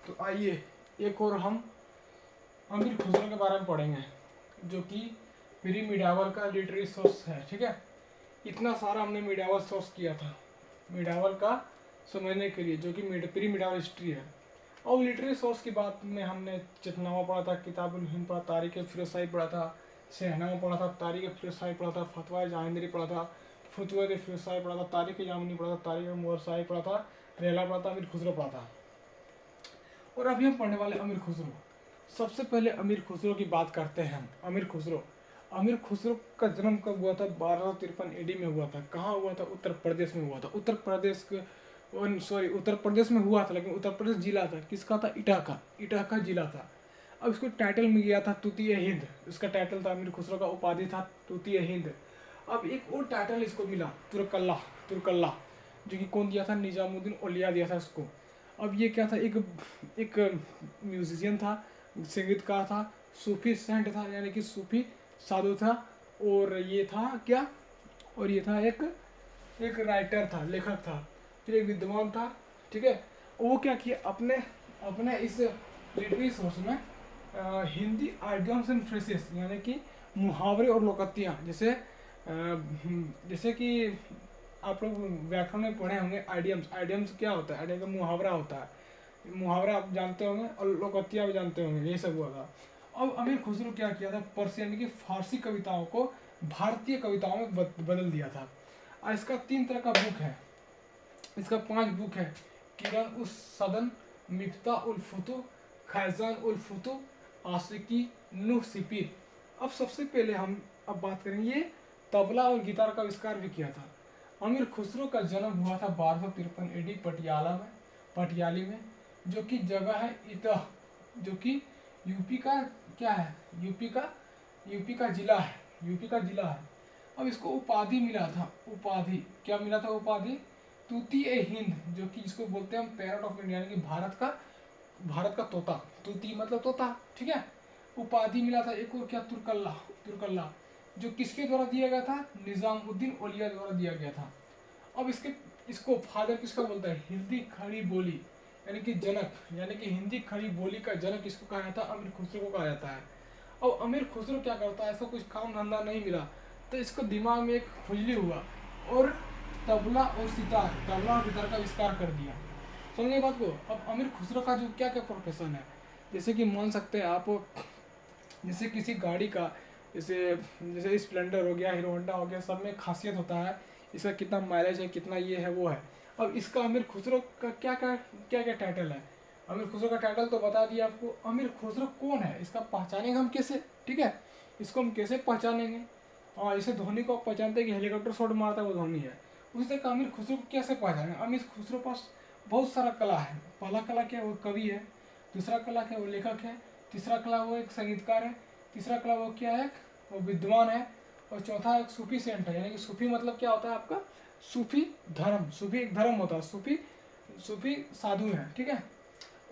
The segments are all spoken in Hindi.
तो आइए एक और हम अमीर खुसरो के बारे में पढ़ेंगे, जो कि प्री मिडावल का लिटरेरी सोर्स है। ठीक है, इतना सारा हमने मिडावल सोर्स किया था मिडावल का समझने के लिए, जो कि प्री मिडावल हिस्ट्री है। और लिटरेरी सोर्स की बात में हमने चितनामा पढ़ा था, किताबुल हिंद पढ़ा, तारीख फिरोज शाही पढ़ा था, शहनामा पढ़ा था, तारीख फिरोज शाही पढ़ा था, फतवा जहांगीरी पढ़ा था, फतवा फिरोज शाही पढ़ा था, तारीख यामनी पढ़ा था, तारीख मोहर शाही पढ़ा था, रेला पढ़ा था, अमीर खुसरो पढ़ा था। और अभी हम पढ़ने वाले अमीर खुसरो। सबसे पहले अमीर खुसरो की बात करते हैं हम। अमीर खुसरो का जन्म कब हुआ था? 1253 एडी में हुआ था। कहाँ हुआ था? उत्तर प्रदेश में हुआ था। उत्तर प्रदेश में हुआ था, लेकिन उत्तर प्रदेश जिला था किसका था? इटा का जिला था। अब इसको टाइटल मिल गया था तूतीय हिंद। इसका टाइटल था, अमीर खुसरो का उपाधि था तूतीय हिंद। अब एक और टाइटल इसको मिला, तुर्कल्ला, जो कि कौन दिया था? निजामुद्दीन औलिया दिया था इसको। अब ये क्या था? एक म्यूजिशियन था, संगीतकार था, सूफी सेंट था, यानी कि सूफी साधु था। और ये था क्या? और ये था एक राइटर था, लेखक था, फिर एक विद्वान था। ठीक है, वो क्या किया अपने अपने इस लिटरेरी सोर्स में हिंदी आइडियम्स एंड फ्रेसेस, यानी कि मुहावरे और लोकतियाँ, जैसे कि आप लोग व्याकरण में पढ़े होंगे आइडियम्स क्या होता है? आइडियम का मुहावरा होता है, मुहावरा आप जानते होंगे, और लोकतियाँ भी जानते होंगे, ये सब हुआ था। अब अमीर खुसरो क्या किया था? पर्शियन यानी कि फारसी कविताओं को भारतीय कविताओं में बदल दिया था। और इसका 3 तरह का बुक है, इसका 5 बुक है। किरण उस सदन, मिफ्ता उल फुतू, खैजान उल फुतू, आशिकी नुह सिपीर। अब सबसे पहले हम अब बात करेंगे, ये तबला और गिटार का आविष्कार भी किया था। अमीर खुसरो का जन्म हुआ था 1253 एडी पटियाली में, जो कि जगह है इतह, जो कि यूपी का क्या है? यूपी का जिला है। अब इसको उपाधि मिला था, उपाधि क्या मिला था? उपाधि तूतीय हिंद, जो कि इसको बोलते हैं हम पैरट ऑफ इंडिया, यानी कि भारत का तोता। तूती मतलब तोता। ठीक है, उपाधि मिला था एक और क्या? तुर्कल्ला, जो किसके द्वारा दिया गया था? निजामुद्दीन औलिया द्वारा दिया गया था। अब इसको फादर किसका बोलता है? हिंदी खड़ी बोली, यानी कि जनक, यानी कि हिंदी खड़ी बोली का जनक किसको कहा जाता है? अमीर खुसरो को कहा जाता है। अब अमीर खुसरो क्या करता है? ऐसा कुछ काम धंधा नहीं मिला, तो इसको दिमाग में एक खुजली हुआ और तबला और गिटार का आविष्कार कर दिया। समझिए बात को। अब अमीर खुसरो का जो क्या क्या प्रोफेशन है, जैसे कि मान सकते हैं आप, जैसे किसी गाड़ी का, जैसे स्प्लेंडर हो गया, हीरो होंडा हो गया, सब में खासियत होता है इसका कितना माइलेज है, कितना ये है वो है। अब इसका अमीर खुसरो का क्या क्या टाइटल है? अमीर खुसरो का टाइटल तो बता दिया आपको। अमीर खुसरो कौन है, इसका पहचानेंगे हम कैसे? ठीक है, इसको हम कैसे पहचानेंगे? और जैसे धोनी को आप पहचानते हैं कि हेलीकॉप्टर शॉट मारता है वो धोनी है, उसी तरह अमीर खुसरो को कैसे पहचाने? अमीर खुसरो पास बहुत सारा कला है। पहला कला क्या है? वो कवि है। दूसरा कला क्या है? वो लेखक है। तीसरा कला वो एक संगीतकार है। तीसरा कला वो क्या है? वो विद्वान है। और चौथा एक सूफी सेंट है, यानी कि सूफी मतलब क्या होता है आपका? सूफी धर्म, सूफी एक धर्म होता है, सूफी साधु है। ठीक है,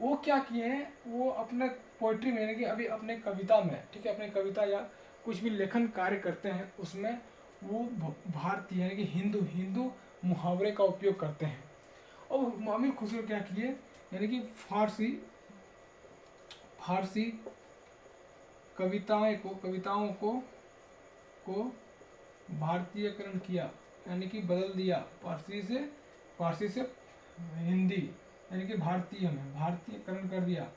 वो क्या किए हैं? वो अपने पोइट्री में, यानी कि अभी अपने कविता में, ठीक है, अपने कविता या कुछ भी लेखन कार्य करते हैं, उसमें वो भारतीय यानी कि हिंदू मुहावरे का उपयोग करते हैं। और अमीर खुसरो क्या किए? यानी कि फारसी कविताओं को भारतीयकरण किया, यानी कि बदल दिया, फारसी से हिंदी, यानी कि भारतीयकरण कर दिया।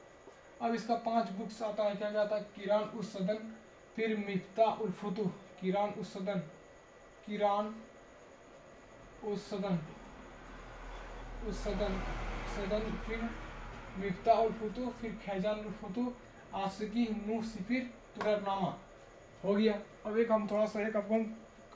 अब इसका 5 बुक्स आता है, क्या क्या आता है? किरान उस सदन, फिर मिफ्ता उल फुतूह, किरान उस सदन, फिर मिफ्ता उल फुतूह, फिर खैजान उल फुतूह, आशिकी नूह सिफिर, तुररनामा। हो गया। अब एक हम थोड़ा सा एक आपको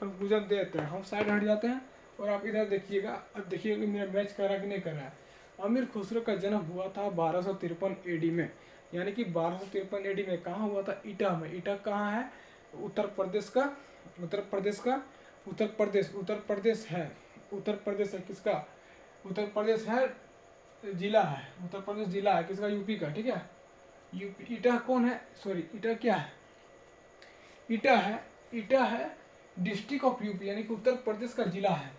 कंक्लूजन देते हैं, हम साइड हट जाते हैं और आप इधर देखिएगा। अब देखिएगा कि मेरा मैच कर रहा कि नहीं कर रहा है। अमीर खुसरो का जन्म हुआ था 1253 एडी में, यानी कि 1253 एडी में कहाँ हुआ था? ईटा में। ईटा कहाँ है? उत्तर प्रदेश है किसका? उत्तर प्रदेश है, जिला है, उत्तर प्रदेश जिला है किसका? यूपी का। ठीक है, यूपी। ईटा कौन है? सॉरी, ईटा क्या है? ईटा है डिस्ट्रिक्ट ऑफ यूपी, यानी कि उत्तर प्रदेश का जिला है।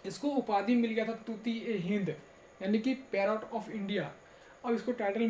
इसको उपाधि मिल गया था तूतीय हिंद, यानी कि पैरट ऑफ इंडिया। अब इसको टाइटल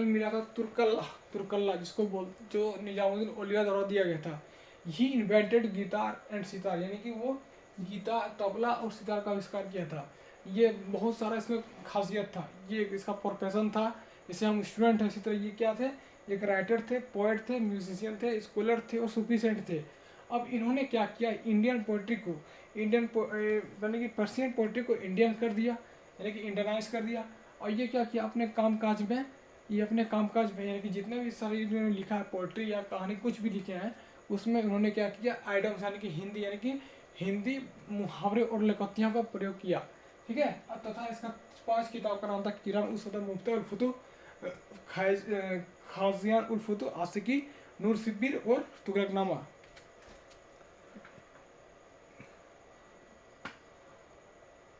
मिला था तुर्कल्ला, जिसको जो निजामुद्दीन औलिया द्वारा दिया गया था। ही इन्वेंटेड गिटार एंड सितार, यानी कि वो गीता, तबला और सितार का आविष्कार किया था। ये बहुत सारा इसमें खासियत था, ये इसका प्रोफेशन था। जैसे हम स्टूडेंट हैं, इसी तरह ये क्या थे, एक राइटर थे, पोएट थे, म्यूजिशियन थे, स्कॉलर थे और सूफी सेंट थे। अब इन्होंने क्या किया, इंडियन पोइट्री को, यानी कि पर्शियन पोइट्री को इंडियन कर दिया, यानी कि इंडियनाइज कर दिया। और ये क्या किया अपने कामकाज में, यानी कि जितने भी सारे इन्होंने लिखा है पोइट्री या कहानी कुछ भी लिखे हैं, उसमें उन्होंने क्या किया, आइडम्स यानी कि हिंदी मुहावरे और लोकोक्तियों का प्रयोग किया। ठीक है, तथा इसका 5 किताब का नाम था किरण उल सदर मुफ्ता उल फुतू, खाजियान उल फुतू, आशिकी, नूर सिब्बीर और तुगलकनामा।